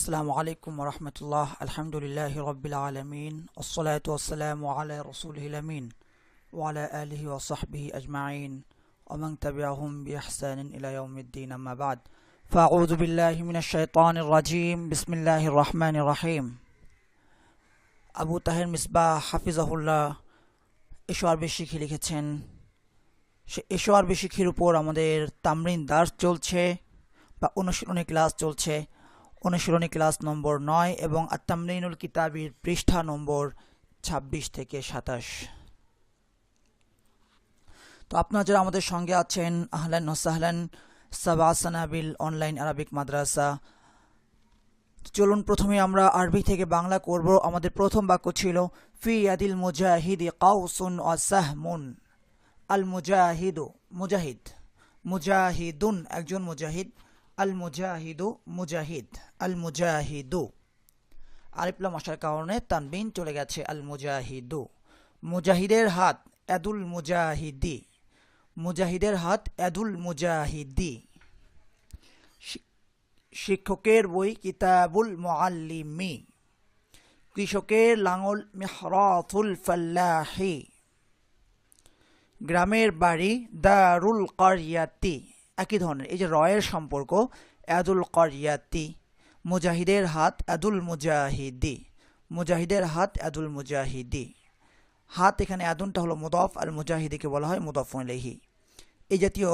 আসসালামু আলাইকুম ওয়া রাহমাতুল্লাহ। আলহামদুলিল্লাহি রাব্বিল আলামিন ওয়াসসালাতু ওয়াসসালামু আলা রাসূলিহিল আমিন ওয়া আলা আলিহি ওয়া সাহবিহি আজমাইন ওয়া মান তাবি'আহুম বিইহসানিন ইলা ইয়াউমিদ্দিন, আম্মা বা'দ। ফাআউযু বিল্লাহি মিনাশ শাইতানির রাজীম। বিসমিল্লাহির রহমানির রহিম। আবু তাহের মিসবাহ হাফিজাহুল্লাহ এশো আরবি শিখি লিখেছেন। এশো আরবি শিখির উপর আমাদের তামরিন দার্স চলছে বা অনুশীলনী ক্লাস চলছে। অনুশীলনী ক্লাস নম্বর 9 এবং আত-তামরিনুল কিতাবির পৃষ্ঠা নম্বর 26 থেকে 27। তো আপনারা যারা আমাদের সঙ্গে আছেন, আহলান ওয়া সাহলান। সাবা সানাবিল অনলাইন আরবিক মাদ্রাসা। চলুন প্রথমে আমরা আরবি থেকে বাংলা করব। আমাদের প্রথম বাক্য ছিল ফি ইয়াদিল মুজাহিদি কাউসুন ওয়া সাহমুন। আল মুজাহিদু মুজাহিদ, মুজাহিদুন একজন মুজাহিদ, আল মুজাহিদু মুজাহিদ, আল মুজাহিদু আলিফ লাম আসার কারণে তানবিন চলে গেছে, আল মুজাহিদু। মুজাহিদের হাত ইয়াদুল মুজাহিদি, মুজাহিদের হাত ইয়াদুল মুজাহিদি। শিক্ষকের বই কিতাবুল মুআল্লিমি। কৃষকের লাঙল মিহরাতুল ফাল্লাহি। গ্রামের বাড়ি দারুল কারিয়াতি। একই ধরনের এই যে রয়ের সম্পর্ক, ইয়াদুল কারিয়াতি। মুজাহিদের হাত ইয়াদুল মুজাহিদি, মুজাহিদের হাত ইয়াদুল মুজাহিদি। হাত এখানে ইয়াদুনটা হলো মুদাফ, আর মুজাহিদিকে বলা হয় মুদাফুন ইলাইহি। এই জাতীয়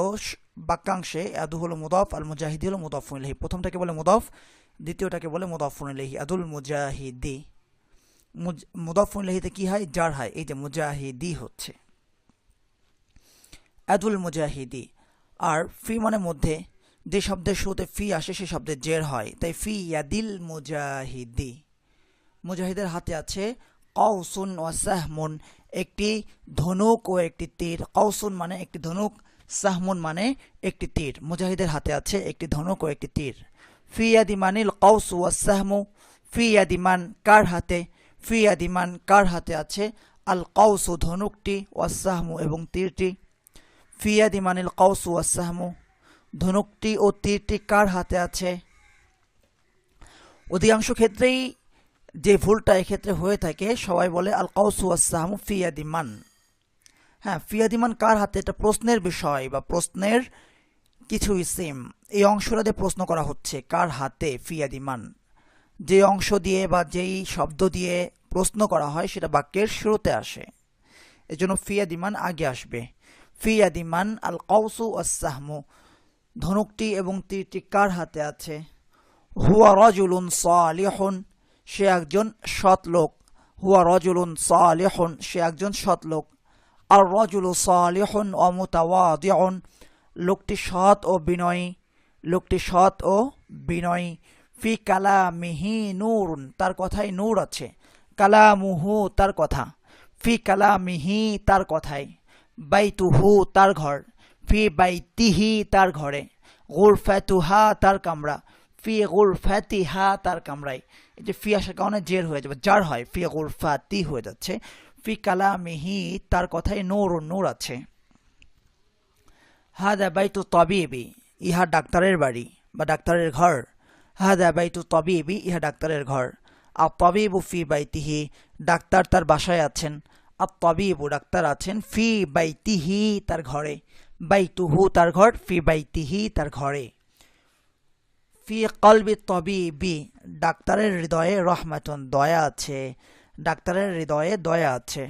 বাক্যাংশে ইয়াদু হলো মুদাফ, আর মুজাহিদি হলো মুদাফুন ইলাইহি। প্রথমটাকে বলে মুদাফ, দ্বিতীয়টাকে বলে মুদাফুন ইলাইহি। ইয়াদুল মুজাহিদি, মুদাফুন ইলাইহিতে কি হয়? জার হয়। এই যে মুজাহিদি হচ্ছে ইয়াদুল মুজাহিদি। আর ফি মানে মধ্যে, যে শব্দের শুরুতে ফি আসে সে শব্দের জের হয়, তাই ফি ইয়াদিল মুজাহিদি। মুজাহিদের হাতে আছে কাউসুন ওয়া সাহমুন, একটি ধনুক ও একটি তীর। কাউসুন মানে একটি ধনুক, সাহমুন মানে একটি তীর। মুজাহিদের হাতে আছে একটি ধনুক ও একটি তীর। ফি ইয়াদি মানিল কাউস ওয়া সাহমু। ফি ইয়াদি মান কার হাতে? ফি ইয়াদি মান কার হাতে আছে? আল কাউসু ধনুকটি, ওয়া সাহমু এবং তীরটি। ফি ইয়াদি মানিল কাউসু ওয়া সাহমু, ধনুকটি ও তীরটি কার হাতে আছে? অধিকাংশ ক্ষেত্রেই যে ভুলটা এক্ষেত্রে হয়ে থাকে, সবাই বলে আল কাউসু ওয়াস সাহমু ফি ইয়াদি মান। হ্যাঁ, ফি ইয়াদি মান কার হাতে? এটা প্রশ্নের বিষয় বা প্রশ্নের কিছু ইসিম। এই অংশটা দিয়ে প্রশ্ন করা হচ্ছে কার হাতে ফি ইয়াদি মান। যে অংশ দিয়ে বা যেই শব্দ দিয়ে প্রশ্ন করা হয় সেটা বাক্যের শুরুতে আসে, এজন্য ফি ইয়াদি মান আগে আসবে। ফি ইয়াদি মান আল কাউসু ওয়াস সাহমু, ধনুকটি এবং তীরটি কার হাতে আছে? হুয়া রাজুলুন সালিহুন, সে একজন সৎ লোক। হুয়া রাজুলুন সালিহুন, সে একজন সৎ লোক। আর রাজুলু সালিহুন ওয়া মুতাওয়াদিউন, লোকটি সৎ ও বিনয়ী, লোকটি সৎ ও বিনয়ী। ফি কালামিহি নূরুন, তার কথায় নূর আছে। কালামুহু তার কথা, ফি কালামিহি তার কথায়। বাইতুহু তার ঘর, ফি বাইতিহি তার ঘরে। গুরফাতুহা তার কামরা, ফি গুরফাতিহা তার কামরায়। এই যে ফি আসার কারণে জের হয়ে যাবে, জার হয়, ফি গুরফাতি হয়ে যাচ্ছে। ফি কালামিহি তার কথায় নূর নূর আছে। হাদা বাইতু তাবিবি, ইহা ডাক্তারের বাড়ি বা ডাক্তারের ঘর। হাদা বাইতু তাবিবি, ইহা ডাক্তারের ঘর। আর তাবিবু ফি বাইতিহি, ডাক্তার তার বাসায় আছেন। আর তাবিবু ডাক্তার আছেন ফি বাইতিহি তার ঘরে। বাইতুহু তার ঘর, ফি বাইতিহি তার ঘরে। ফি কলবি তাবিবি, ডাক্তারের হৃদয়ে রহমাতুন দয়া আছে, ডাক্তারের হৃদয়ে দয়া আছে।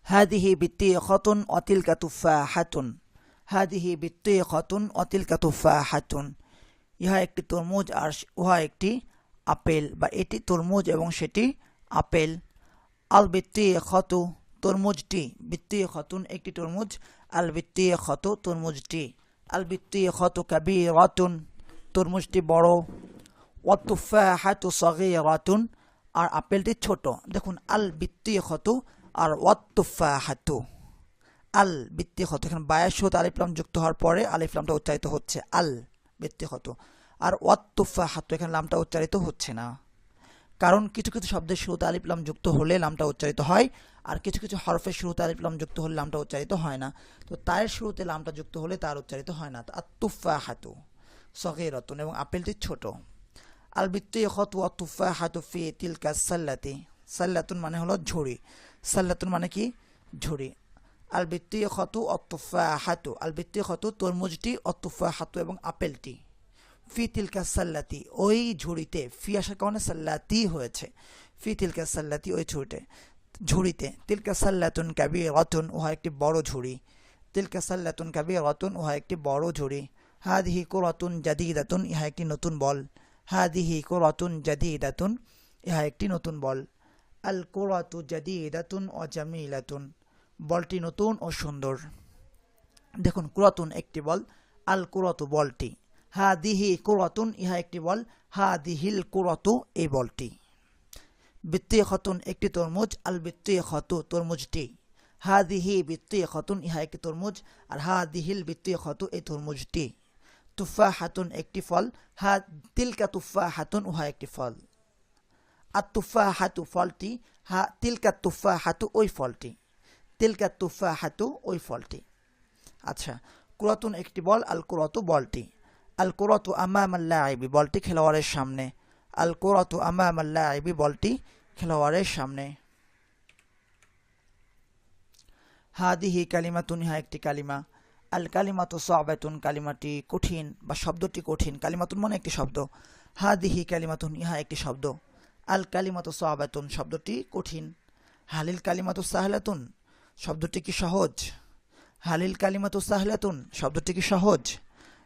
হাদিহি বিত্তিখাতুন ওয়া তিলকা তুফাহাতুন। হাদিহি বিত্তিখাতুন ওয়া তিলকা তুফাহাতুন, ইহা একটি তরমুজ আর উহা একটি আপেল, বা এটি তরমুজ এবং সেটি আপেল। আল বিত্তিখাতু, তরমুজটি। বিত্তিখাতুন একটি তরমুজ, আল বিত্তিখাতু তরমুজটি। আল বিত্তিখাতু কাবীরাতুন, তরমুজটি বড়। ওয়াত তুফাহাতু সাগীরাতুন, আর আপেলটি ছোট। দেখুন, আল বিত্তিখাতু আর ওয়াত তুফাহাতু। আল বিত্তিখাতু, এখানে বায়ের সাথে আলিফ লাম যুক্ত হওয়ার পরে আলিফ লামটা উচ্চারিত হচ্ছে, আল বিত্তিখাতু। আর ওয়াত তুফাহাতু, এখানে লামটা উচ্চারিত হচ্ছে না, কারণ কিছু কিছু শব্দের শুরুতে আলিফ লাম যুক্ত হলে লামটা উচ্চারিত হয়, আর কিছু কিছু হরফের শুরুতে আলিফ লাম যুক্ত হলে লামটা উচ্চারিত হয় না। তো তার শুরুতে লামটা যুক্ত হলে তার উচ্চারিত হয় না। আর তুফাহাতু, সগীরাতুন এবং আপেলটি ছোট। আল বিত্তিখাতু ওয়াত তুফাহাতু ফি তিলকা সাল্লাতি, সাল্লাতুন মানে হলো ঝুড়ি, সাল্লাতুন মানে কি ঝুড়ি। আল বিত্তিখাতু ওয়াত তুফাহাতু, আল বিত্তিখাতু তরমুজটি, ওয়াত তুফাহাতু এবং আপেলটি, ফি তিলকা সাল্লাতি ওই ঝুড়িতে, ফি আসার কারণে সাল্লাতি হয়েছে, ফি তিলকা সাল্লাতি ওই ঝুড়িতে। তিলকা সাল্লাতুন কাবীরাতুন উহা একটি বড় ঝুড়ি, তিলকা সাল্লাতুন কাবীরাতুন উহা একটি বড় ঝুড়ি। হাদিহি কুরাতুন জাদীদাতুন ইহা একটি নতুন বল, হাদিহি কুরাতুন জাদীদাতুন ইহা একটি নতুন বল। আল কুরাতু জাদীদাতুন ওয়া জামিলাতুন, বলটি নতুন ও সুন্দর। দেখুন কুরাতুন একটি বল, আল কুরাতু বলটি, হাদিহি কুরাতুন ইহা একটি বল, হাদিহিল কুরাতু এই বলটি। বিত্তিখাতুন একটি তরমুজ, আল বিত্তিখাতু তরমুজটি, হাদিহি বিত্তিখাতুন ইহা একটি তরমুজ, আর হাদিহিল বিত্তিখাতু এই তরমুজটি। তুফাহাতুন একটি ফল, তিলকা তুফাহাতুন উহা একটি ফল। আর তুফাহাতু ফলটি, তিলকা তুফাহাতু ওই ফলটি, তিলকা তুফাহাতু ওই ফলটি। আচ্ছা, কুরাতুন একটি বল, আল কুরাতু বলটি। আল কুরাতু আমামাল লাইবি বলটি খেলোয়াড়ের সামনে, আল কুরাতু আমামাল লাইবি বলটি খেলোয়াড়ের সামনে। হাদিহি কালিমাতুন ইহা একটি কালিমা, আল কালিমাতু সা'বাতুন কালিমাটি কঠিন বা শব্দটি কঠিন, কালিমাতুন মানে একটি শব্দ, হাদিহি কালিমাতুন ইহা একটি শব্দ, আল কালিমাতু সা'বাতুন শব্দটি কঠিন। হালিল কালিমাতু সাহলাতুন শব্দটি কি সহজ, হালিল কালিমাতু সাহলাতুন শব্দটি কি সহজ।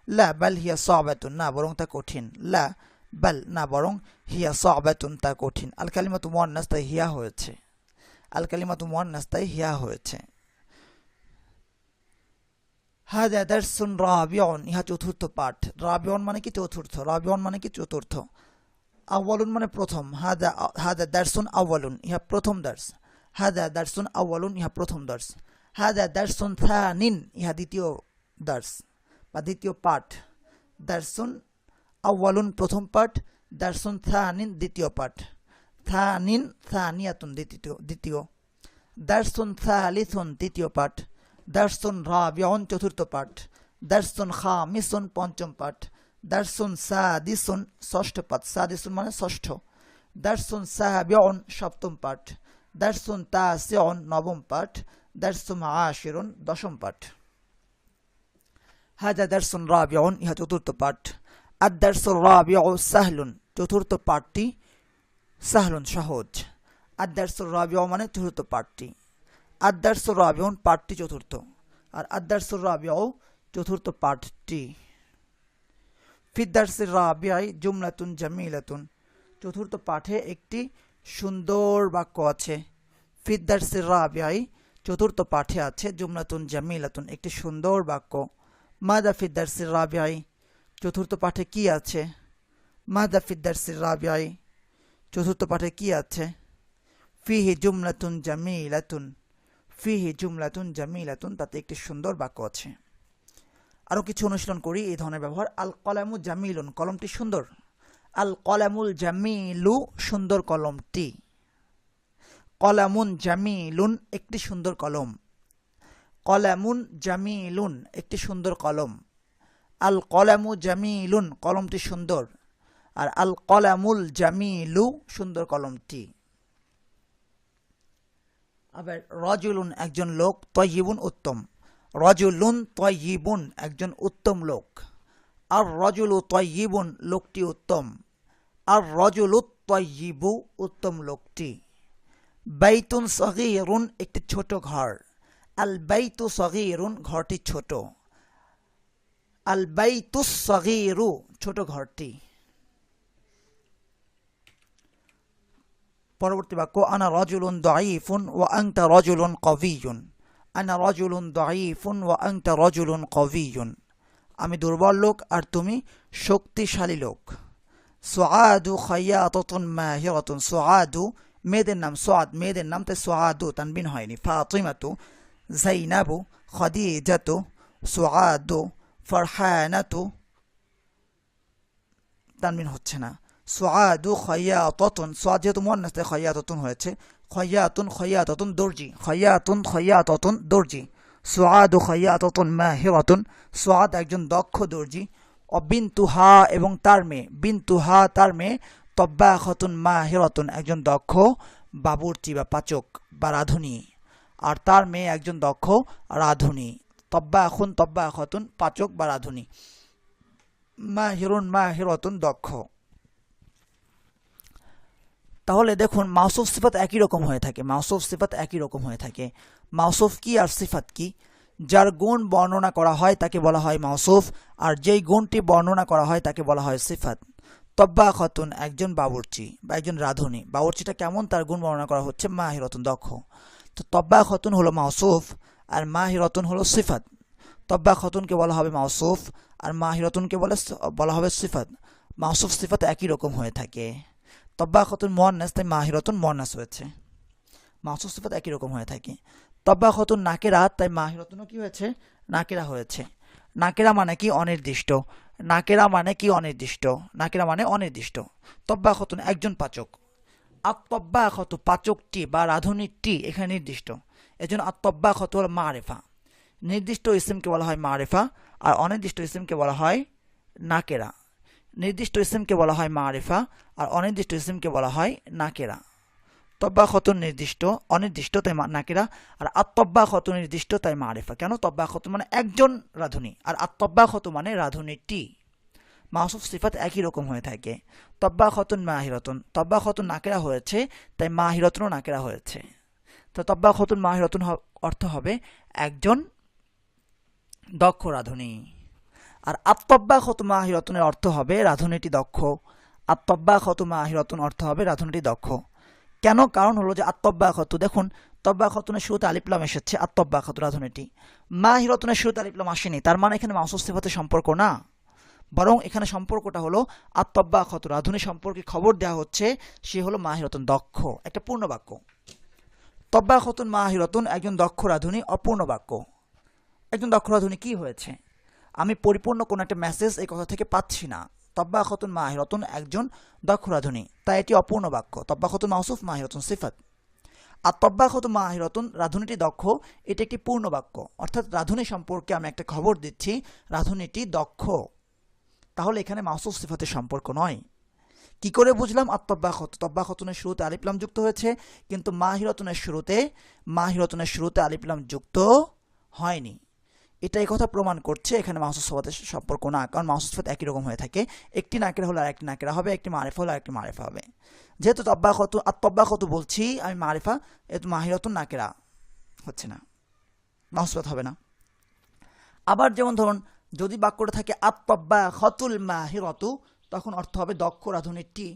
লা বাল হিয়া সা'বাতুন না বরং তা কঠিন, লা বাল না বরং হিয়া সা'বাতুন তা কঠিন। আল কালিমাতু মুয়ান্নাস তাই হিয়া হয়েছে, আল কালিমাতু মুয়ান্নাস তাই হিয়া হয়েছে। হাদা দারসুন রাবিউন ইহা চতুর্থ পাঠ, রাবিউন মানে কি চতুর্থ, রাবিউন মানে কি চতুর্থ। আউয়ালুন মানে প্রথম, হাদা দারসুন আউয়ালুন ইহা প্রথম দার্স, হাদা দারসুন আউয়ালুন ইহা প্রথম দার্স। হাদা দারসুন থানিন ইহা দ্বিতীয় দার্স বা দ্বিতীয় পাঠ। দারসুন আউয়ালুন প্রথম পাঠ, দারসুন থানিন দ্বিতীয় পাঠ, থানিন থানিয়াতুন দ্বিতীয়, দারসুন থালিসুন তৃতীয় পাঠ, দারসুন রাবিউন চতুর্থ পাঠ, দারসুন খামিসুন পঞ্চম পাঠ, দারসুন সাদিসুন ষষ্ঠ পাঠ, সাদিসুন মানে ষষ্ঠ, দারসুন সাবিউন সপ্তম পাঠ, দারসুন তাসিউন নবম পাঠ, দারসুন আশিরুন দশম পাঠ। হাদা দারসুন রাবিউন ইহা চতুর্থ পাঠ। আদ দারসুর রাবিউ সাহলুন চতুর্থ পাঠটি সাহলুন সহজ, আদ দারসুর রাবিউ মানে চতুর্থ পাঠটি, আদ দারসুর রাবিউন পাঠটি চতুর্থ, আর আদ দারসুর রাবিউ চতুর্থ পাঠটি। ফিদ দারসির রাবিআই জুমলাতুন জামিলাতুন চতুর্থ পাঠে একটি সুন্দর বাক্য আছে। ফিদ দারসির রাবিআই চতুর্থ পাঠে আছে জুমলাতুন জামিলাতুন একটি সুন্দর বাক্য। মাদা ফিদ দারসির রাবিআই চতুর্থ পাঠে কি আছে, মাদা ফিদ দারসির রাবিআই চতুর্থ পাঠে কি আছে। ফিহি জুমলাতুন জামিলাতুন, ফিহি জুমলাতুন জামিলাতুন তাতে একটি সুন্দর বাক্য আছে। আরও কিছু অনুশীলন করি এই ধরনের ব্যবহার। আল কলামু জামিলুন কলমটি সুন্দর, আল কলামুল জামিলু সুন্দর কলমটি, কলামুন জামিলুন একটি সুন্দর কলম, কলামুন জামিলুন একটি সুন্দর কলম, আল কলামু জামিলুন কলমটি সুন্দর, আর আল কলামুল জামিলু সুন্দর কলমটি। আবার রজুলুন একজন লোক, তয়্যিবুন উত্তম, রজুলুন তয়্যিবুন একজন উত্তম লোক, আর রজুলু তয়্যিবুন লোকটি উত্তম, আর রজুলু তয়্যিবু উত্তম লোকটি। বাইতুন সগীরুন একটি ছোট ঘর, আল বাইতু সগীরুন ঘরটি ছোট, আল বাইতুস সগীরু ছোট ঘরটি। পরবর্তী বাক্য আনা রাজুলুন দাঈফুন ওয়া আনতা রাজুলুন কওয়িয়ুন, আনা রাজুলুন দাঈফুন ওয়া আনতা রাজুলুন কওয়িয়ুন আমি দুর্বল লোক আর তুমি শক্তিশালী লোক। সুআদু খায়াতাতুন মাহিরাতুন, সুআদু মেয়েদের নাম, সুআদ মেয়েদের নাম, তাই সুআদু তানবিন হয়নি। ফাতিমাতু, জাইনাবু, খাদিজাতু, সুআদু, ফারহানাতু তানবিন হচ্ছে না। সুআদু খায়াতাতুন, সুআদ যেহেতু মুয়ান্নাস তাই খায়াতাতুন হয়েছে। খায়াতুন খায়াতাতুন দর্জি, খায়াতুন খায়াতাতুন দর্জি। সুআদু খায়াতাতুন মাহিরাতুন, সুআদ একজন দক্ষ দর্জি। বিনতুহা এবং তার মেয়ে, বিনতুহা তার মেয়ে, তব্বাখতুন মাহিরাতুন একজন দক্ষ বাবুর্চি বা পাচক বা রাঁধুনি, আর তার মেয়ে একজন দক্ষ রাঁধুনি। তব্বাখতুন পাচক বা রাঁধুনি, মাহিরাতুন দক্ষ। তাহলে দেখুন মাউসুফ সিফাত একই রকম হয়ে থাকে, মাউসুফ সিফাত একই রকম হয়ে থাকে। মাউসুফ কি আর সিফাত কি? যার গুণ বর্ণনা করা হয় তাকে বলা হয় মাউসুফ, আর যেই গুণটি বর্ণনা করা হয় তাকে বলা হয় সিফাত। তব্বাখতুন একজন বাবুর্চি বা একজন রাঁধুনি, বাবুর্চিটা কেমন তার গুণ বর্ণনা করা হচ্ছে মাহিরাতুন দক্ষ। তো তব্বাখতুন হলো মাউসুফ আর মাহিরাতুন হলো সিফাত। তব্বাখতুনকে বলা হবে মাউসুফ আর মাহিরাতুনকে বলা হবে সিফাত। মাউসুফ সিফাত একই রকম হয়ে থাকে। তব্বাখতুন মুয়ান্নাস তাই মাহিরাতুন মুয়ান্নাস হয়েছে, মাউসুফ সিফাত একই রকম হয়ে থাকে। তব্বাখতুন নাকেরা তাই মাহিরাতুনও কি হয়েছে? নাকেরা হয়েছে। নাকেরা মানে কি? অনির্দিষ্ট। নাকেরা মানে কি? অনির্দিষ্ট। নাকেরা মানে অনির্দিষ্ট। তব্বাখতুন একজন পাচক। আত্তব্বাখতু পাচকটি বা রাঁধুনিটি এখানে নির্দিষ্ট, এজন্য আত্তব্বাখতু হল মারেফা। নির্দিষ্ট ইসিমকে বলা হয় মারেফা আর অনির্দিষ্ট ইসিমকে বলা হয় নাকেরা। নির্দিষ্ট ইসিমকে বলা হয় মারেফা আর অনির্দিষ্ট ইসিমকে বলা হয় নাকেরা। তব্বাখতুন নির্দিষ্ট, অনির্দিষ্ট তাই নাকেরা, আর আত্তব্বাখতু নির্দিষ্ট তাই মারেফা। কেন? তব্বাখতু মানে একজন রাঁধুনি আর আত্তব্বাখতু মানে রাঁধুনিটি। মাউসুফ সিফাত একই রকম হয়ে থাকে। তব্বাখতুন মাহিরাতুন, তব্বাখতুন নাকেরা হয়েছে তাই মাহিরাতুনও নাকেরা হয়েছে। তো তব্বাখতুন মাহিরাতুন অর্থ হবে একজন দক্ষ রাঁধুনি, আর আত্তব্বাখতু মাহিরাতুনের অর্থ হবে রাঁধুনিটি দক্ষ। আত্তব্বাখতু মাহিরাতুন অর্থ হবে রাঁধুনিটি দক্ষ। কেন? কারণ হলো যে আত্তব্বাখতু, দেখুন তব্বাখতুনের শুরুতে আলিফলাম এসেছে, আত্তব্বাখতু রাঁধুনিটি। মাহিরাতুনের শুরুতে আলিফলাম আসেনি, তার মানে এখানে মাউসুফ সিফাতের সম্পর্ক না, বরং এখানে সম্পর্কটা হলো আত্তব্বাখতু রাঁধুনি সম্পর্কে খবর দেওয়া হচ্ছে সে হলো মাহিরাতুন দক্ষ, একটা পূর্ণ বাক্য। তব্বাখতুন মাহিরাতুন একজন দক্ষ রাঁধুনি, অপূর্ণ বাক্য। একজন দক্ষ রাঁধুনি কি হয়েছে? আমি পরিপূর্ণ কোনো একটা মেসেজ এই কথা থেকে পাচ্ছি না। তব্বাখতুন মাহিরাতুন একজন দক্ষ রাঁধুনি, তাই এটি অপূর্ণ বাক্য। তব্বাখতুন মাউসুফ, মাহিরাতুন সিফাত। আর তব্বাখতু মাহিরাতুন রাঁধুনিটি দক্ষ, এটি একটি পূর্ণ বাক্য, অর্থাৎ রাঁধুনি সম্পর্কে আমি একটা খবর দিচ্ছি রাঁধুনিটি দক্ষ। তাহলে এখানে মাউসুফ সিফাতের সম্পর্ক নয়। কি করে বুঝলাম? আত্তব্বাখতু, তব্বাখতুনের শুরুতে আলিফলাম যুক্ত হয়েছে, কিন্তু মাহিরাতুনের শুরুতে আলিফলাম যুক্ত হয়নি। এটা এই কথা প্রমাণ করছে এখানে মাউসুফ সিফাতের সম্পর্ক না, কারণ মাউসুফ সিফাত একই রকম হয়ে থাকে। একটি নাকেরা হলে আর একটি নাকেরা হবে, একটি মারিফা হলে আরেকটি মারিফা হবে। যেহেতু আত্তব্বাখতু বলছি আমি মারিফা, এত মাহিরাতুন নাকেরা হচ্ছে না, মাউসুফ সিফাত হবে না। আবার যেমন ধরুন যদি বাক্যটা থাকে আত্তব্বাখতুল মাহিরাতু, তখন অর্থ হবে দক্ষ রাঁধুনিটি।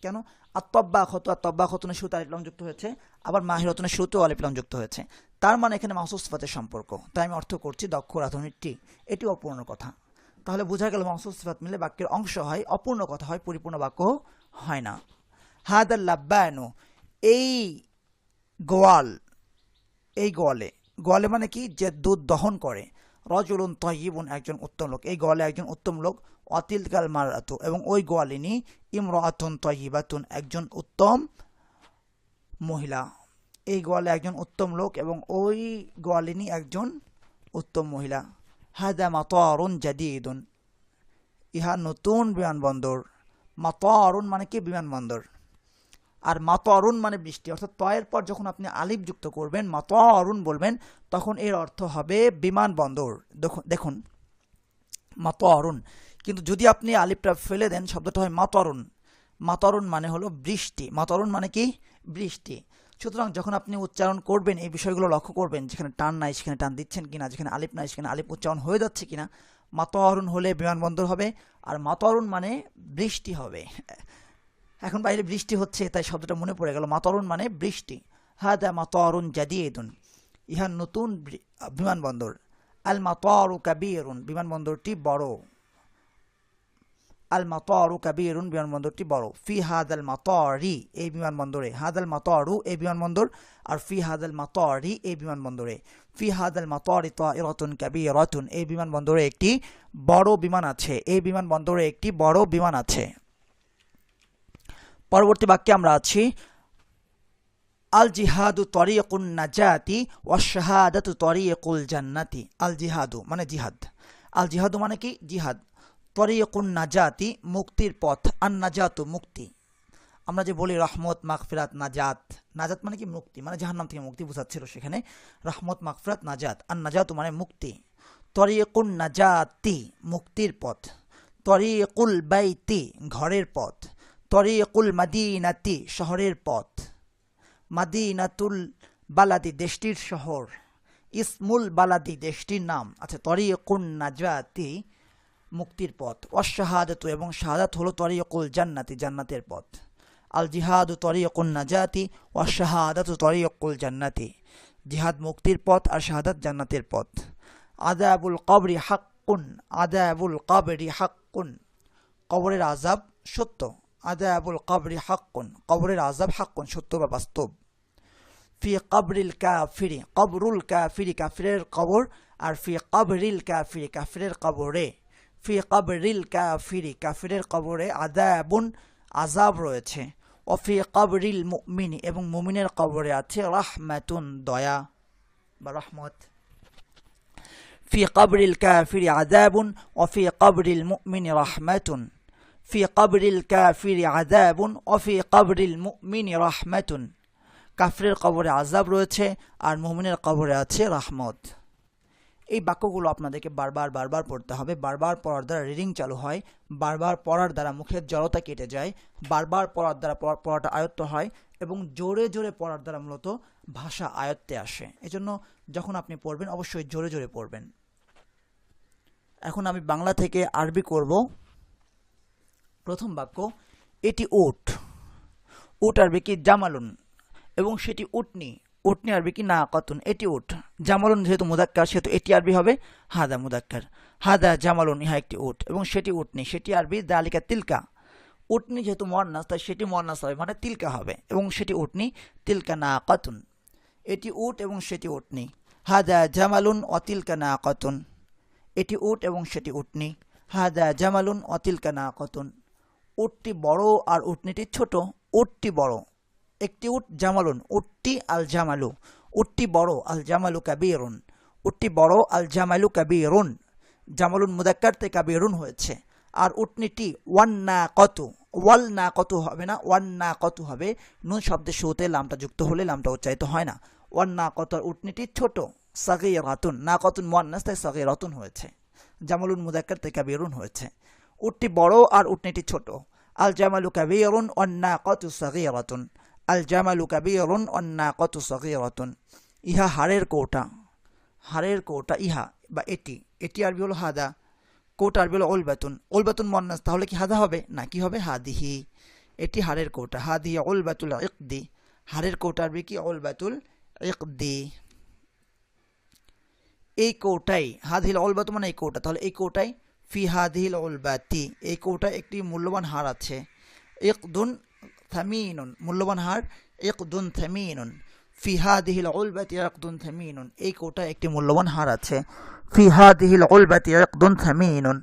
কেন? আত্তব্বাখতু আর তব্বাখতুনের শুরুতে আলিফলাম যুক্ত হয়েছে, আবার মাহিরাতুনের শুরুতেও আলিফলাম যুক্ত হয়েছে, তার মানে এখানে মাউসুফ সিফাতের সম্পর্ক, তাই আমি অর্থ করছি দক্ষ রাঁধুনিটি। এটি অপূর্ণ কথা। তাহলে বোঝা গেল মাউসুফ সিফাত মিলে বাক্যের অংশ হয়, অপূর্ণ কথা হয়, পরিপূর্ণ বাক্য হয় না। হাদাল লাব্বানু এই গোয়াল, এই গোয়ালে মানে কি? যে দুধ দহন করে। রজুলুন তয়্যিবুন একজন উত্তম লোক, এই গোয়ালে একজন উত্তম লোক। অতিলকাল মারাতু এবং ওই গোয়ালিনী, ইমরাতুন তয়্যিবাতুন একজন উত্তম মহিলা। এই গোয়ালে একজন উত্তম লোক এবং ওই গোয়ালিনী একজন উত্তম মহিলা। হাদা মাতারুন জাদীদুন, ইহা নতুন বিমানবন্দর। মাতারুন মানে কি? বিমানবন্দর। আর মাতারুন মানে বৃষ্টি, অর্থাৎ তয়ের পর যখন আপনি আলিফ যুক্ত করবেন, মাতারুন বলবেন, তখন এর অর্থ হবে বিমানবন্দর। দেখুন মাতারুন, কিন্তু যদি আপনি আলিফটা ফেলে দেন শব্দটা হয় মাতারুন। মাতারুন মানে হলো বৃষ্টি, মাতারুন মানে কি? বৃষ্টি। সুতরাং যখন আপনি উচ্চারণ করবেন এই বিষয়গুলো লক্ষ্য করবেন, যেখানে টান নাই সেখানে টান দিচ্ছেন কিনা, যেখানে আলিফ নাই সেখানে আলিফ উচ্চারণ হয়ে যাচ্ছে কিনা। মাতারুন হলে বিমানবন্দর হবে, আর মাতারুন মানে বৃষ্টি হবে। এখন বাইরে বৃষ্টি হচ্ছে তাই শব্দটা মনে পড়ে গেল, মাতারুন মানে বৃষ্টি। হাদা মাতারুন জাদীদুন, ইহা নতুন বিমানবন্দর। আল মাতারু কাবীরুন, বিমানবন্দরটি বড়। আল মাতারু কাবীরুন, বিমানবন্দরটি বড়। ফি হাদাল মাতারি, এই বিমানবন্দরে। হাদাল মাতারু এই বিমানবন্দর, আর ফি হাদাল মাতারি এই বিমানবন্দরে। ফি হাদাল মাতারি তায়রাতুন কাবীরাতুন, এই বিমানবন্দরে একটি বড় বিমান আছে। এই বিমানবন্দরে একটি বড় বিমান আছে। পরবর্তী বাক্যে আমরা আছি আল জিহাদু তরিকুন নাজাতি ওয়াশ শাহাদাতু তরিকুল জান্নাতি। আল জিহাদু মানে জিহাদ, আল জিহাদু মানে কি? জিহাদ। তরিকুন নাজাতি মুক্তির পথ, আন নাজাতু মুক্তি। আমরা যে বলি রহমত মাগফিরাত নাজাত, নাজাত মানে কি মুক্তি, মানে জাহান্নাম থেকে মুক্তি বোঝাচ্ছিল সেখানে। রহমত মাগফিরাত নাজাত, আন নাজাতু মানে মুক্তি। তরিকুন নাজাতি মুক্তির পথ, তরিকুল বাইতি ঘরের পথ, তরিকুল মাদিনাতি শহরের পথ, মাদিনাতুল বালাদি দেশটির শহর, ইসমুল বালাদি দেশটির নাম। আচ্ছা, তরিকুন নাজাতি মুক্তির পথ, ওয়াশাহাদাতু এবং শাহাদাত হলো তরিকুল জান্নাতি জান্নাতের পথ। আল জিহাদু তরিকুন নাজাতি ওয়াশাহাদাতু তরিকুল জান্নাতি, জিহাদ মুক্তির পথ আর শাহাদাত জান্নাতের পথ। আযাবুল কবরি হাক্কুন, আযাবুল কবরি হাক্কুন কবরের আযাব সত্য, আযাবুল কবরি হাক্কুন কবরের আযাব হাক্কুন সত্য বা বাস্তব। ফি কবরিল কাফিরি, কবরুল কাফিরি কাফিরের কবর, আর ফি কবরিল কাফিরি কাফিরের কবরে, ফি কবরিল কাফিরি কাফিরের কবরে আযাবুন আযাব রয়েছে, ও ফি কবরিল মুমিনি এবং মুমিনের কবরে আছে রাহমাতুন দয়া বা রহমত। ফি কবরিল কাফিরি আযাবুন ও ফি কবরিল মুমিনি রাহমাতুন, ফি কবরিল কাফিরি আযাবুন ও ফি কবরিল মুমিনি রাহমাতুন, কাফিরের কবরে আযাব রয়েছে আর মুমিনের কবরে আছে রহমত। এই বাক্যগুলো আপনাদেরকে বারবার বারবার পড়তে হবে। বারবার পড়ার দ্বারা রিডিং চালু হয়, বারবার পড়ার দ্বারা মুখের জড়তা কেটে যায়, বারবার পড়ার দ্বারা পড়াটা আয়ত্ত হয় এবং জোরে জোরে পড়ার দ্বারা মূলত ভাষা আয়ত্তে আসে। এজন্য যখন আপনি পড়বেন অবশ্যই জোরে জোরে পড়বেন। এখন আমি বাংলা থেকে আরবি করব। প্রথম বাক্য, এটি উট। উট আরবি কি জামালুন, এবং সেটি উটনি। উটনি আরবি কি নাকাতুন, এটি উট। জামালুন যেহেতু মুদাক্কার সেহেতু এটি আরবি হবে হাদা মুদাক্কার, হাদা জামালুন ইহা একটি উট, এবং সেটি উটনি, সেটি আরবি দালিকা তিলকা। উটনি যেহেতু মুয়ান্নাস তাই সেটি মুয়ান্নাস হবে মানে তিলকা হবে, এবং সেটি উটনি, তিলকা নাকাতুন। এটি উট এবং সেটি উটনি, হাদা জামালুন ও তিলকা নাকাতুন। এটি উট এবং সেটি উটনি, হাদা জামালুন ও তিলকা নাকাতুন। উটটি বড় আর উটনিটি ছোট। উটটি বড়, একটি উট জামালুন, উটটি আল জামালু, উটটি বড়, আল জামালু কাবীরুন, উটটি বড়, আল জামালু কাবীরুন। জামালুন মুদাক্কার তে কাবীরুন হয়েছে। আর উটনিটি ওয়ান্নাকাতু, ওয়াল নাকাতু হবে না, ওয়ান্নাকাতু হবে। নুন শব্দের শুরুতে লামটা যুক্ত হলে লামটা উচ্চারিত হয় না। ওয়ান্নাকাতু, আর উটনিটি ছোট, সাগীরাতুন, নাকাতুন মুয়ান্নাস তাই সাগীরাতুন হয়েছে। জামালুন মুদাক্কার তে কাবীরুন হয়েছে। উটটি বড় আর উটনিটি ছোট। আল জামালু কাবীরুন ওয়ান্নাকাতু সাগীরাতুন, আল জামালু কাবীরুন ওয়ান্নাকাতু সাগীরাতুন। ইহা হাড়ের কৌটা, হাড়ের কৌটা ইহা বা এটি। এটি আরবি হলো হাদা, কৌটা আরবি হলো উলবাতুন। উলবাতুন মুয়ান্নাস, তাহলে কি হাদা হবে না, কি হবে হাদিহি। এটি হাড়ের কৌটা, হাদিহি উলবাতুল ইকদি। হাড়ের কৌটা আরবি কি উলবাতুল ইকদি। এই কৌটাই, হাদিহিল উলবাতু মানে এই কৌটা, তাহলে এই কৌটাই ফি হাদিহিল উলবাতি, এই কৌটায় একটি মূল্যবান হাড় আছে। ইকদুন থামিনুন, মূল্যবান হাড়, ইকদুন থামিনুন। ফি হাদিহিল উলবাতি ইকদুন থামিনুন, এই কৌটায় একটি মূল্যবান হাড় আছে। ফি হাদিহিল উলবাতি ইকদুন থামিনুন।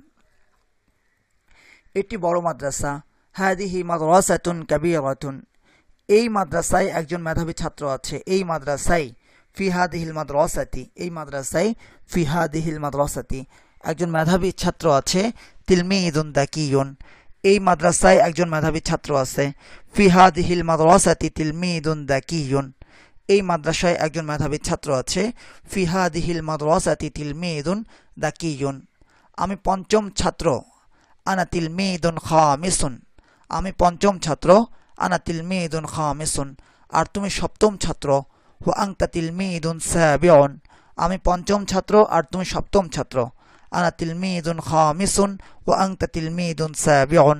এটি বড় মাদ্রাসা। হাদিহি মাদ্রাসাতুন কাবীরাতুন, এই মাদ্রাসায় একজন মেধাবী ছাত্র আছে। এই মাদ্রাসায়, ফি হাদিহিল মাদ্রাসাতি, এই মাদ্রাসায়, ফি হাদিহিল মাদ্রাসাতি একজন মেধাবী ছাত্র আছে। তিলমিদুন দাকিয়ুন, এই মাদ্রাসায় একজন মেধাবী ছাত্র আছে। ফি হাদিহিল মাদ্রাসাতি তিলমিদুন দাকিয়ুন, এই মাদ্রাসায় একজন মেধাবী ছাত্র আছে। ফি হাদিহিল মাদ্রাসাতি তিলমিদুন দাকিয়ুন। আমি পঞ্চম ছাত্র। আনা তিলমিদুন খামিসুন, আমি পঞ্চম ছাত্র। আনা তিলমিদুন খামিসুন, আর তুমি সপ্তম ছাত্র। ওয়া আনতা তিলমিদুন সাবিউন, আমি পঞ্চম ছাত্র আর তুমি সপ্তম ছাত্র। আনা তিলমিদুন খামিসুন ওয়া আনতা তিলমিদুন সাবিউন,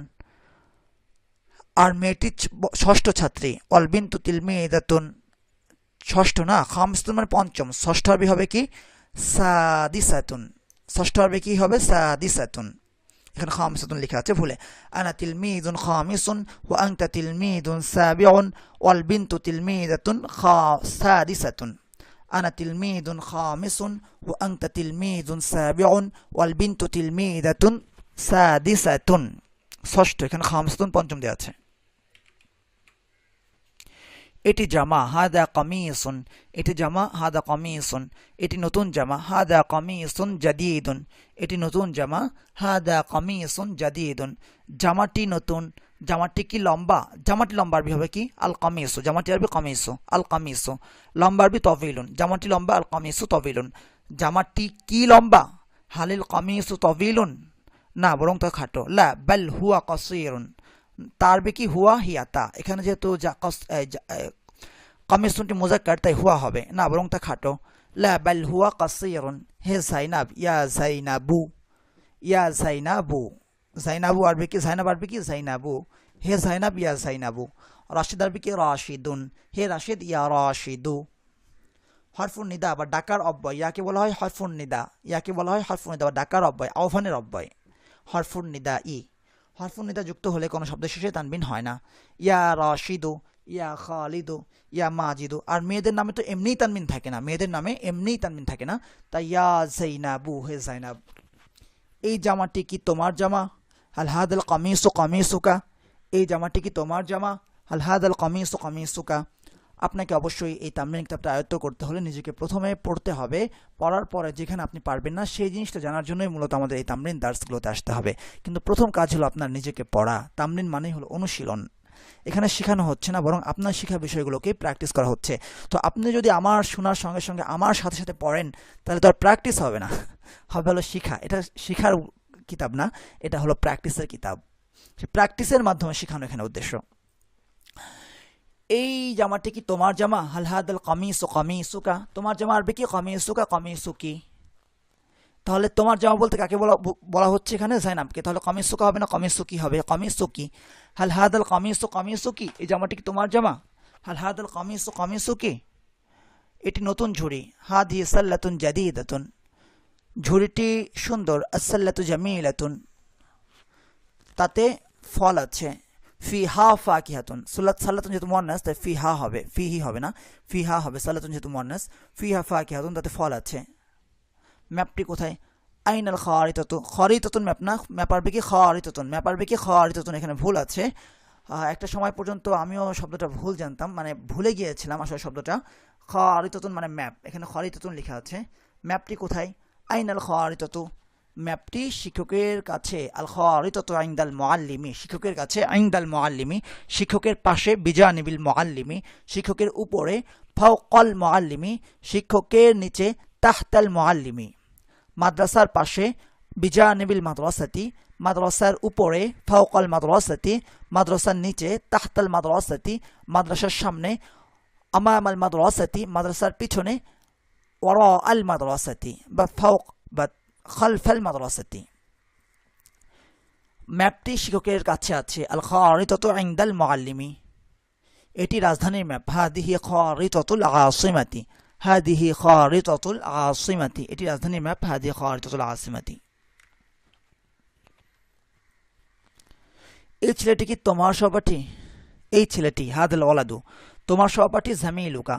আর মেয়েটি ষষ্ঠ ছাত্রী। ওয়াল বিনতু তিলমিদাতুন, ষষ্ঠ না, খামিসুন মানে পঞ্চম, ষষ্ঠ আরবি হবে কি সাদিসাতুন, ষষ্ঠ আরবি কি হবে সাদিসাতুন। এখানে খামিসাতুন লেখা আছে ভুলে। আনা তিলমিদুন খামিসুন ওয়া আনতা তিলমিদুন সাবিউন ওয়াল বিনতু তিলমিদাতুন সাদিসাতুন। আনা তিলমিদুন খামিসুন ওয়া আনতা তিলমিদুন সাবিউন ওয়াল বিনতু তিলমিদাতুন সাদিসাতুন, ষষ্ঠ। এখানে খামিসাতুন পঞ্চম দেওয়া আছে। এটি জামা, হাদা কামিসুন, এটি জামা, হাদা কামিসুন, এটি নতুন জামা, হাদা কামিসুন জাদীদুন, এটি নতুন জামা, হাদা কামিসুন জাদীদুন, জামাটি নতুন, জামাটি কি লম্বা, জামাটি লম্বা আরবি হবে কি আল কামিসু, জামাটি আরবি কামিসু, আল কামিসু, লম্বা আরবি তবিলুন, জামাটি লম্বা, আল কামিসু তবিলুন, জামাটি কি লম্বা, হালিল কামিসু তবিলুন, না বরং তা খাটো, লা বাল হুয়া কাসীরুন, তার আরবি কি হুয়া হিয়া তা, এখানে যেহেতু কামিসুনটি মুজাক্কার তাই হুয়া হবে, না বরং তা খাটো, লা বাল হুয়া কাসীরুন, হে জাইনাব, ইয়া জাইনাবু, ইয়া জাইনাবু, জাইনাবু আরবি কি, জাইনাব আরবি কি জাইনাবু, হে জাইনাব, ইয়া জাইনাবু, রাশিদ আরবি কি রাশিদুন, হে রাশিদ, ইয়া রাশিদু। হরফুন নিদা বা ডাকার অব্যয়, ইয়াকে বলা হয় হরফুন নিদা, ইয়াকে বলা হয় হরফুন নিদা বা ডাকার অব্যয়, আহ্বানের অব্যয়, হরফুন নিদা ই। হরফুন নিদা যুক্ত হলে কোনো শব্দের শেষে তানবিন হয় না। ইয়া রাশিদু, ইয়া খালিদু, ইয়া মাজিদু। আর মেয়েদের নামে তো এমনিই তানবিন থাকে না, মেয়েদের নামে এমনিই তানবিন থাকে না, তাই ইয়া জাইনাবু, হে জাইনাব। এই জামাটি কি তোমার জামা, হাল হাদাল কামিসু কামিসুকা, এই জামাটি কি তোমার জামা, হাল হাদাল কামিসু কামিসুকা। আপনাকে অবশ্যই এই তামরিন কিতাবটা আয়ত্ত করতে হলে নিজেকে প্রথমে পড়তে হবে, পড়ার পরে যেখানে আপনি পারবেন না সেই জিনিসটা জানার জন্যই মূলত আমাদের এই তামরিন দার্সগুলোতে আসতে হবে। কিন্তু প্রথম কাজ হলো আপনার নিজেকে পড়া। তামরিন মানেই হলো অনুশীলন, এখানে শেখানো হচ্ছে না, বরং আপনার শেখা বিষয়গুলোকে প্র্যাকটিস করা হচ্ছে। তো আপনি যদি আমার শোনার সঙ্গে সঙ্গে আমার সাথে সাথে পড়েন তাহলে তো আর প্র্যাকটিস হবে না, হবে হলো শিখা। এটা শিখার কিতাব না, এটা হলো প্র্যাকটিসের কিতাব। প্র্যাকটিসের মাধ্যমে শেখানো এখানে উদ্দেশ্য। এই জামাটি কি তোমার জামা, হাল হাদাল কামিসু কামিসুকা, তোমার জামা আরবি কি কামিসুকা কামিসুকি। তাহলে তোমার জামা বলতে কাকে বলা হচ্ছে এখানে, জাইনাবকে। তাহলে কামিসুকা হবে না কামিসুকি হবে, কামিসুকি। হাল হাদাল কামিসু কামিসুকি, এই জামাটি কি তোমার জামা, হাল হাদাল কামিসু কামিসুকি। এটি নতুন ঝুড়ি, হাদি সাল্লাতুন জাদীদাতুন, ঝুড়িটি সুন্দর, আসসাল্লাতু জামিলাতুন, তাতে ফল আছে, ফিহা ফাকিহাতুন, সাল্লাতুন যেহেতু মুয়ান্নাস তাই ফিহা হবে, ফিহি হবে না, ফিহা হবে, সাল্লাতুন যেহেতু মুয়ান্নাস, ফিহা ফাকিহাতুন, তাতে ফল আছে। ম্যাপটি কোথায়, আইনাল খারিতাতু, খারিতাতুন ম্যাপ না, ম্যাপ আরবি কি খারিতাতুন, ম্যাপ আরবি কি খারিতাতুন, এখানে ভুল আছে। একটা সময় পর্যন্ত আমিও শব্দটা ভুল জানতাম, মানে ভুলে গিয়েছিলাম আসলে শব্দটা। খারিতাতুন মানে ম্যাপ, এখানে খারিতাতুন লেখা আছে। ম্যাপটি কোথায়, আইনাল খারিতাতু, ম্যাপটি শিক্ষকের কাছে, আল খারিতাতু ইনদাল মুআল্লিমি, শিক্ষকের কাছে, ইনদাল মুআল্লিমি, শিক্ষকের পাশে, বিজানিবিল মুআল্লিমি, শিক্ষকের উপরে, ফাওকাল মুআল্লিমি, শিক্ষকের নিচে, তাহতাল মুআল্লিমি, মাদ্রাসার পাশে, বিজানিবিল মাদ্রাসাতি, মাদ্রাসার উপরে, ফাওকাল মাদ্রাসাতি, মাদ্রাসার নিচে, তাহতাল মাদ্রাসাতি, মাদ্রাসার সামনে, আমামাল মাদ্রাসাতি, মাদ্রাসার পিছনে, ওয়ারা আল মাদ্রাসাতি বা ফাওক বা খালফাল মাদ্রাসাতি। ম্যাপটি শিক্ষকের কাছে আছে, আল খারিতাতু ইনদাল মুআল্লিমি, এটি রাজধানীর ম্যাপ, হাদিহি খারিতাতুল আসিমাতি, হাদিহি খারিতাতুল আসিমাতি, এটি রাজধানীর ম্যাপ, হাদিহি খারিতাতুল আসিমাতি। এই ছেলেটি কি তোমার সহপাঠী, এই ছেলেটি, হাদাল ওয়ালাদু, তোমার সহপাঠী, জামিলুকা,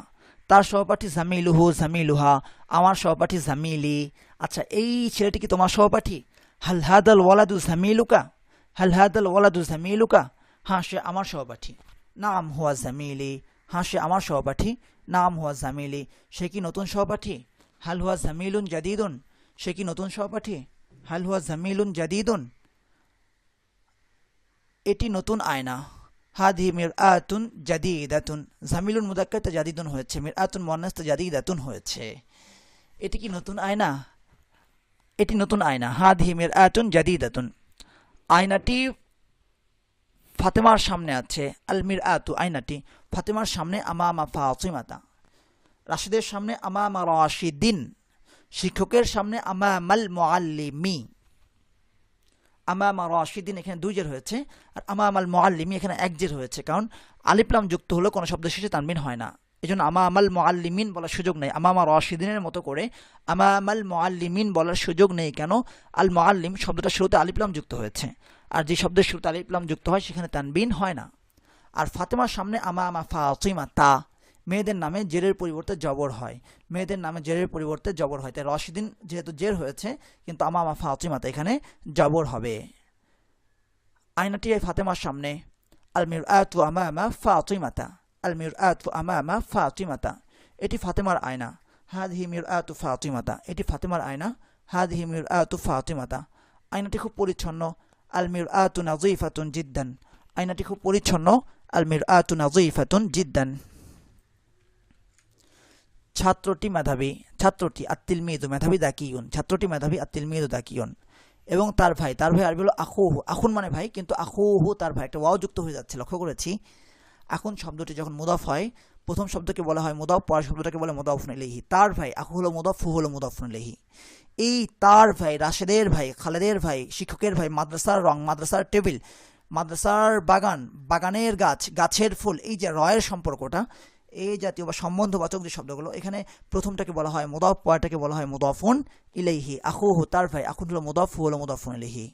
তার সহপাঠী, জামিলুহু জামিলুহা, আমার সহপাঠী জামিলি। আচ্ছা, এই ছেলেটি কি তোমার সহপাঠী, হাল হাদাল ওয়ালাদু জামিলুকা, হাল হাদাল ওয়ালাদু জামিলুকা, হ্যাঁ সে আমার সহপাঠী, নাম হুয়া জামিলি, হ্যাঁ সে আমার সহপাঠী, নাম হুয়া জামিলি। সে কি নতুন সহপাঠী, হাল হুয়া জামিলুন জাদিদুন, সে কি নতুন সহপাঠী, হাল হুয়া জামিলুন জাদিদুন। এটি নতুন আয়না, হাদি মিরআতুন জাদিদাতুন, জামিলুন মুদাক্কার তা জাদিদুন হয়েছে, মিরআতুন মুয়ান্নাস তা জাদিদাতুন হয়েছে। এটি কি নতুন আয়না, এটি নতুন আয়না, হাদি মিরআতুন জাদিদাতুন। আয়নাটি ফাতেমার সামনে আছে, আল মিরআতু, আয়নাটি ফাতেমার সামনে, আমামা ফাতিমাতা, রাশিদের সামনে, আমামা রাশিদিন, শিক্ষকের সামনে, আমামাল মুআল্লিমি। আমামা রাশিদিন এখানে দুই জের হয়েছে, আর আমামাল মুআল্লিমি এখানে এক জের হয়েছে, কারণ আলিফ লাম যুক্ত হলে কোনো শব্দ শেষে তানবিন হয় না, এজন্য আমামাল মুআল্লিমিন বলার সুযোগ নেই। আমামা রাশিদিনের মতো করে আমামাল মুআল্লিমিন বলার সুযোগ নেই। কেন, আল মুআল্লিম শব্দটা শুরুতে আলিফ লাম যুক্ত হয়েছে, আর যে শব্দের শুরুতে আলিফ লাম যুক্ত হয় সেখানে তানবিন হয় না। আর ফাতেমার সামনে, আমামা ফাতিমা তা, মেয়েদের নামে জেরের পরিবর্তে জবর হয়, মেয়েদের নামে জেরের পরিবর্তে জবর হয়, তাই রশিদিন যেহেতু জের হয়েছে, কিন্তু আমামা ফাতিমাতা এখানে জবর হবে। আয়নাটি ফাতেমার সামনে, আল মিরআতু আমামা ফাতিমাতা, আল মিরআতু আমামা ফাতিমাতা, এটি ফাতেমার আয়না। হাযিহি মিরআতু ফাতিমাতা, এটি ফাতেমার আয়না। হাযিহি মিরআতু ফাতিমাতা, আয়নাটি খুব পরিচ্ছন্ন। আল মিরআতু নাযীফাতুন জিদ্দান, আয়নাটি খুব পরিচ্ছন্ন। আল মিরআতু নাযীফাতুন জিদ্দান। ছাত্রটি মেধাবী, ছাত্রটি আত-তিলমিযু মেধাবী দাকিয়ুন, ছাত্রটি মেধাবী আত-তিলমিযু দাকিয়ুন। এবং তার ভাই, তার ভাই আরবি হলো আখুহু, আখুন মানে ভাই, কিন্তু আখুহু তার ভাই, একটা ওয়াও যুক্ত হয়ে যাচ্ছে, লক্ষ্য করেছি। আখুন শব্দটি যখন মুদাফ হয়, প্রথম শব্দকে বলা হয় মুদাফ, পরের শব্দটাকে বলে মুদাফুন ইলাইহি। তার ভাই, আখু হলো মুদাফ, ফু হলো মুদাফুন ইলাইহি। এই তার ভাই, রাশেদের ভাই, খালেদের ভাই, শিক্ষকের ভাই, মাদ্রাসার রং, মাদ্রাসার টেবিল, মাদ্রাসার বাগান, বাগানের গাছ, গাছের ফুল, এই যে রয়ের সম্পর্কটা, এই জাতীয় বা সম্বন্ধবাচক যে শব্দগুলো, এখানে প্রথমটাকে বলা হয় মুদাফ, পরেরটাকে বলা হয় মুদাফুন ইলাইহি। আখুহু তার ভাই, আখুন হলো মুদাফ, ফু হলো মুদাফুন ইলাইহি।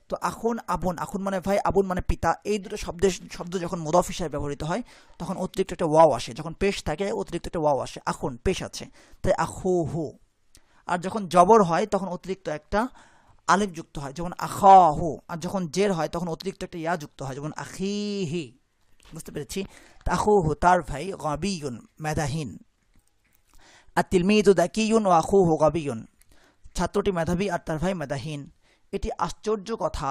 তো আখুন আবুন, আখুন মানে ভাই, আবুন মানে পিতা, এই দুটো শব্দ যখন মুদাফ হিসাবে ব্যবহৃত হয় তখন অতিরিক্ত একটা ওয়াও আসে, যখন পেশ থাকে অতিরিক্ত একটা ওয়াও আসে। আখুন পেশ আছে, তাই আখুহু। আর যখন জবর হয় তখন অতিরিক্ত একটা আলিফ যুক্ত হয়, যেমন আখাহু। আর যখন জের হয় তখন অতিরিক্ত একটা ইয়া যুক্ত হয়, যেমন আখিহি। বুঝতে পেরেছি? আখুহু তার ভাই, গাবিয়ুন মেধাহীন। আত-তিলমিযু দাকিয়ুন ওয়া আখুহু গাবিয়ুন, ছাত্রটি মেধাবী আর তার ভাই মেধাহীন। এটি আশ্চর্য কথা,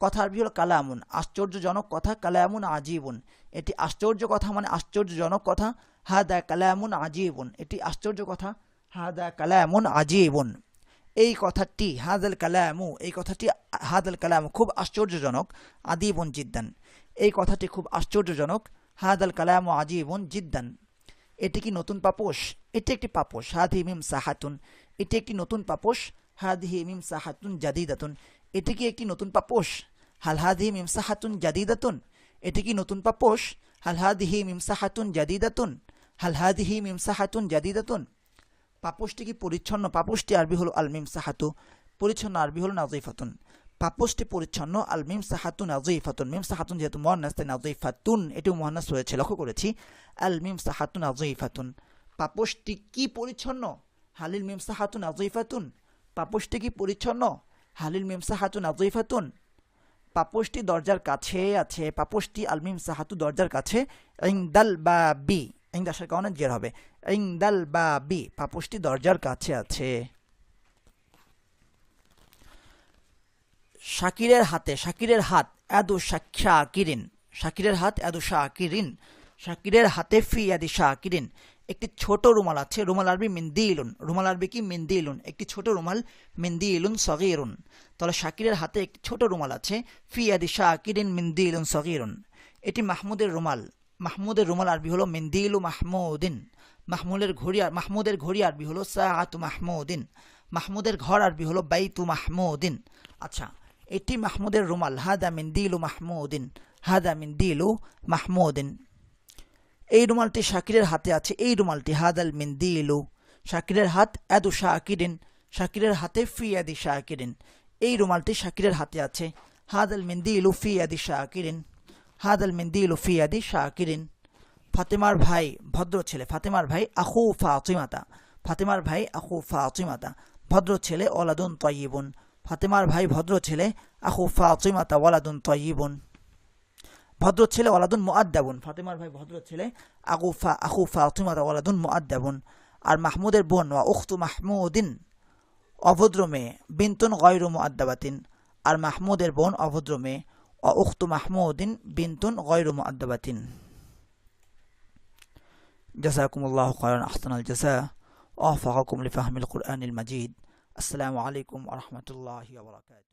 কথা আরবি হলো কালামুন, আশ্চর্যজনক কথা। কালামুন আজিবুন, এটি আশ্চর্য কথা মানে আশ্চর্যজনক কথা। হাদা কালামুন আজিবুন, এটি আশ্চর্য কথা। হাদা কালামুন আজিবুন, এই কথাটি, হাদাল কালামু, এই কথাটি, হাদাল কালামু খুব আশ্চর্যজনক। আদিবুন জিদ্দান, এই কথাটি খুব আশ্চর্যজনক। হাদাল কালামু আজিবুন জিদ্দান, এটি কি নতুন পাপোশ? এটি একটি পাপোশ। হাদিহি মিম সাহাতুন, এটি একটি নতুন পাপোশ। হাদিহি মিম সাহাতুন জাদিদাতুন, এটি কি একটি নতুন পাপোশ? হাল হাদিহি মিম সাহাতুন জাদিদাতুন, এটি কি নতুন পাপোশ? হাল হাদিহি মিম সাহাতুন জাদিদাতুন, হাল হাদিহি মিম সাহাতুন জাদিদাতুন। পাপোশটি কি পরিচ্ছন্ন? পাপোশটি আরবি হলো আল মিম সাহাতু, পরিচ্ছন্ন আরবি হলো নাযীফাতুন। পাপোশটি পরিচ্ছন্ন। আল মিম সাহাতু নাযীফাতুন, মিম সাহাতুন যেহেতু মুয়ান্নাস তাই নাযীফাতুন এটিও মুয়ান্নাস হয়েছে, লক্ষ্য করেছি। আল মিম সাহাতু নাযীফাতুন, পাপোশটি কি পরিচ্ছন্ন? হালিল মিম সাহাতু নাযীফাতুন, পাপোশটি কি পরিচ্ছন্ন? হালিল মিম সাহাতু নাযীফাতুন, পাপোশটি দরজার কাছে আছে। পাপোশটি আল মিম সাহাতু দরজার কাছে। ইনদাল বাবি, ইনদা আসার কারণে জের হবে। ইনদাল বাবি, পাপোশটি দরজার কাছে আছে। শাকিরের হাতে, শাকিরের হাত, আদু শাকিরিন, শাকিরের হাত আদু শাকিরিন, শাকিরের হাতে ফি আদি শাকিরিন, একটি ছোট রুমাল আছে। রুমাল আরবি মিন্দিলুন, রুমাল আরবি কি মিন্দিলুন, একটি ছোট রুমাল। মিন্দিলুন সগীরুন, তাহলে শাকিরের হাতে একটি ছোট রুমাল আছে। ফি আদি শাকিরিন মিন্দিলুন সগীরুন, এটি মাহমুদের রুমাল। মাহমুদের রুমাল আরবি হলো মিন্দিলু মাহমুদিন। মাহমুদের ঘড়ি আরবি হলো সাআতু মাহমুদিন। মাহমুদের ঘর আরবি হলো বাইতু মাহমুদিন। আচ্ছা, এটি মাহমুদের রুমাল। হাদা মিন্দিলু মাহমুদিন, হাদা মিন্দিলু মাহমুদিন। এই রুমালটি শাকিরের হাতে আছে। এই রুমালটি, হাদাল মিন্দিলু, শাকিরের হাত আদু শাকিরিন, শাকিরের হাতে ফি আদি শাকিরিন, এই রুমালটি শাকিরের হাতে আছে। হাদাল মিন্দিলু ফি আদি শাকিরিন, হাদাল মিন্দিলু ফি আদি শাকিরিন। ফাতেমার ভাই ভদ্র ছেলে, ফাতেমার ভাই আখু ফাতিমাতা, ফাতেমার ভাই আখু ফাতিমাতা, ভদ্র ছেলে ওয়ালাদুন তাইয়িবুন, ফাতেমার ভাই ভদ্র ছেলে। আখু ফাতিমাতা ওয়ালাদুন তাইয়িবুন, ভদ্র ছেলে ওয়ালাদুন মুআদ্দাবুন, ফাতেমার ভাই ভদ্র ছেলে। আখু ফাতিমাতা ওয়ালাদুন মুআদ্দাবুন। আর মাহমুদের বোন ওয়া উখতু মাহমুদিন, অভদ্র মেয়ে। বিনতুন গায়রু মুআদ্দাবাতিন, আর মাহমুদের বোন অভদ্র মেয়ে। ওয়া উখতু মাহমুদিন বিনতুন গায়রু মুআদ্দাবাতিন। জাযাকুমুল্লাহু খায়রান, আহসানাল জাযা, ওয়া ওয়াফাকাকুম লিফাহমিল কুরআনিল মাজিদ। আসসালামু আলাইকুম ওয়া রাহমাতুল্লাহি ওয়া বারাকাতুহু।